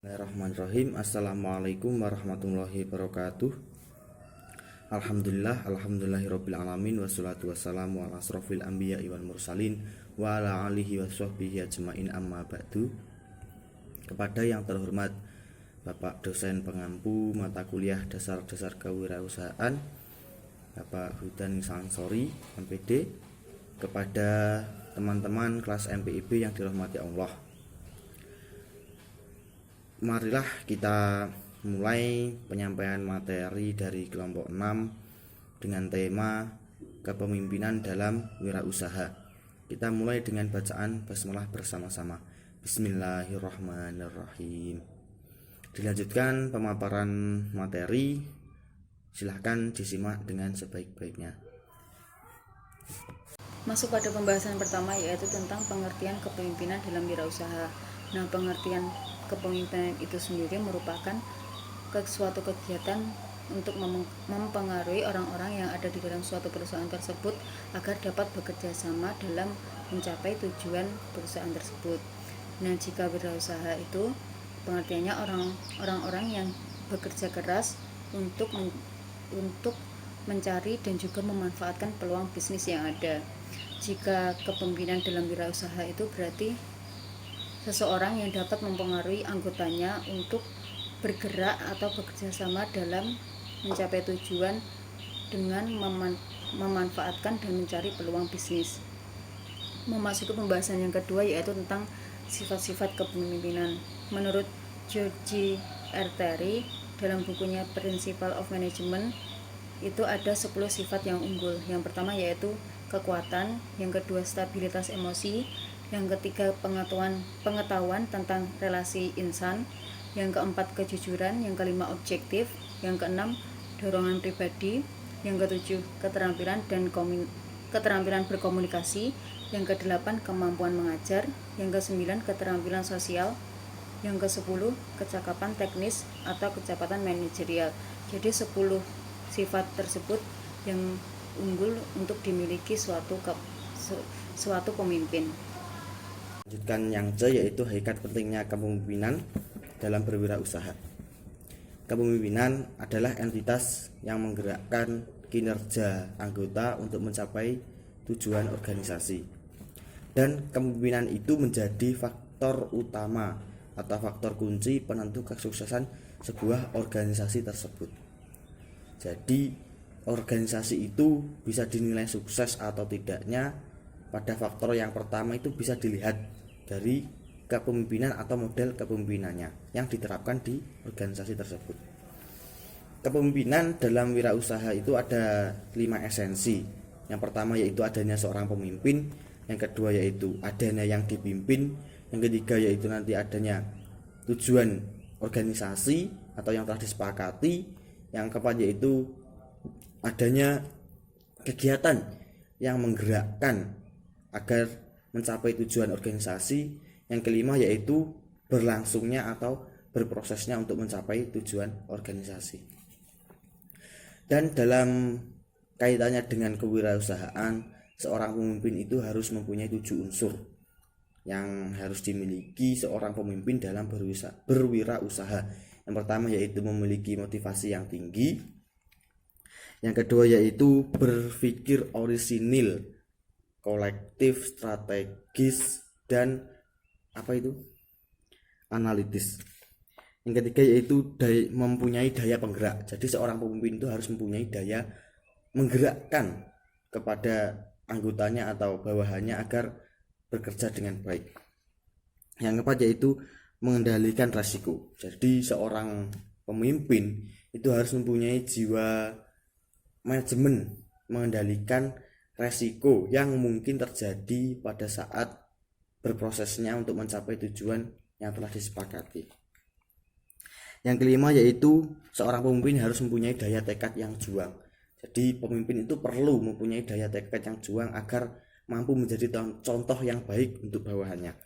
Bismillahirrahmanirrahim. Assalamualaikum warahmatullahi wabarakatuh. Alhamdulillahirabbil alamin wassalatu wassalamu ala asrofil anbiya'i wal mursalin wa ala alihi washabbihi ajmain, amma ba'du. Kepada yang terhormat Bapak dosen pengampu mata kuliah dasar-dasar kewirausahaan Bapak Hudan Sansori MPD, kepada teman-teman kelas MPIB yang dirahmati Allah, marilah kita mulai penyampaian materi dari kelompok 6 dengan tema kepemimpinan dalam wirausaha. Kita mulai dengan bacaan basmalah bersama-sama. Bismillahirrahmanirrahim. Dilanjutkan pemaparan materi, silahkan disimak dengan sebaik-baiknya. Masuk pada pembahasan pertama, yaitu tentang pengertian kepemimpinan dalam wirausaha. Nah, pengertian kepemimpinan itu sendiri merupakan suatu kegiatan untuk mempengaruhi orang-orang yang ada di dalam suatu perusahaan tersebut agar dapat bekerja sama dalam mencapai tujuan perusahaan tersebut. Nah, jika wirausaha itu pengertiannya orang-orang yang bekerja keras untuk mencari dan juga memanfaatkan peluang bisnis yang ada. Jika kepemimpinan dalam wirausaha itu berarti seseorang yang dapat mempengaruhi anggotanya untuk bergerak atau bekerja sama dalam mencapai tujuan dengan memanfaatkan dan mencari peluang bisnis. Memasuki pembahasan yang kedua, yaitu tentang sifat-sifat kepemimpinan. Menurut George R. Terry dalam bukunya Principle of Management, itu ada 10 sifat yang unggul. Yang pertama yaitu kekuatan, yang kedua stabilitas emosi, yang ketiga pengetahuan tentang relasi insan, yang keempat kejujuran, yang kelima objektif, yang keenam dorongan pribadi, yang ketujuh keterampilan berkomunikasi, yang kedelapan kemampuan mengajar, yang kesembilan keterampilan sosial, yang kesepuluh kecakapan teknis atau kecepatan manajerial. Jadi 10 sifat tersebut yang unggul untuk dimiliki suatu pemimpin. Lanjutkan yang C, yaitu hakikat pentingnya kepemimpinan dalam berwirausaha. Kepemimpinan adalah entitas yang menggerakkan kinerja anggota untuk mencapai tujuan organisasi, dan kepemimpinan itu menjadi faktor utama atau faktor kunci penentu kesuksesan sebuah organisasi tersebut. Jadi organisasi itu bisa dinilai sukses atau tidaknya pada faktor yang pertama itu bisa dilihat dari kepemimpinan atau model kepemimpinannya yang diterapkan di organisasi tersebut. Kepemimpinan dalam wirausaha itu ada 5 esensi. Yang pertama yaitu adanya seorang pemimpin, yang kedua yaitu adanya yang dipimpin, yang ketiga yaitu nanti adanya tujuan organisasi atau yang telah disepakati, yang keempat yaitu adanya kegiatan yang menggerakkan agar mencapai tujuan organisasi, yang kelima yaitu berlangsungnya atau berprosesnya untuk mencapai tujuan organisasi. Dan dalam kaitannya dengan kewirausahaan, seorang pemimpin itu harus mempunyai 7 unsur yang harus dimiliki seorang pemimpin dalam berwirausaha. Yang pertama yaitu memiliki motivasi yang tinggi, yang kedua yaitu berpikir orisinil, kolektif, strategis, dan analitis. Yang ketiga yaitu mempunyai daya penggerak. Jadi seorang pemimpin itu harus mempunyai daya menggerakkan kepada anggotanya atau bawahannya agar bekerja dengan baik. Yang keempat yaitu mengendalikan risiko. Jadi seorang pemimpin itu harus mempunyai jiwa manajemen, mengendalikan resiko yang mungkin terjadi pada saat berprosesnya untuk mencapai tujuan yang telah disepakati. Yang kelima yaitu seorang pemimpin harus mempunyai daya tekad yang juang. Jadi pemimpin itu perlu mempunyai daya tekad yang juang agar mampu menjadi contoh yang baik untuk bawahannya.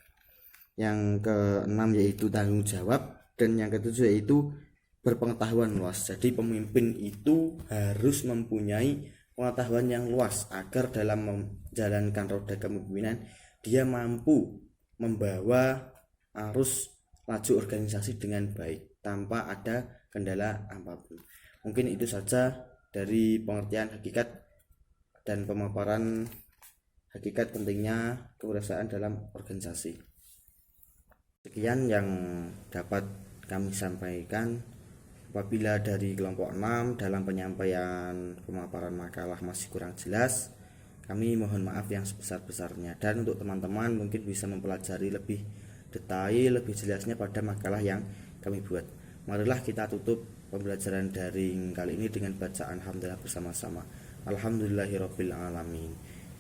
Yang keenam yaitu tanggung jawab, dan yang ketujuh yaitu berpengetahuan luas. Jadi pemimpin itu harus mempunyai pengetahuan yang luas agar dalam menjalankan roda kepemimpinan dia mampu membawa arus laju organisasi dengan baik tanpa ada kendala apapun. Mungkin itu saja dari pengertian hakikat dan pemaparan hakikat pentingnya kebersamaan dalam organisasi. Sekian yang dapat kami sampaikan. Apabila dari kelompok 6 dalam penyampaian pemaparan makalah masih kurang jelas, kami mohon maaf yang sebesar-besarnya. Dan untuk teman-teman mungkin bisa mempelajari lebih detail, lebih jelasnya pada makalah yang kami buat. Marilah kita tutup pembelajaran daring kali ini dengan bacaan hamdalah bersama-sama. Alhamdulillahirabbil alamin.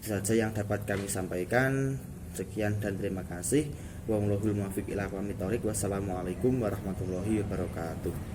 Itu saja yang dapat kami sampaikan. Sekian dan terima kasih. Wallahul muwaffiq ila aqwamit thoriq. Wassalamualaikum warahmatullahi wabarakatuh.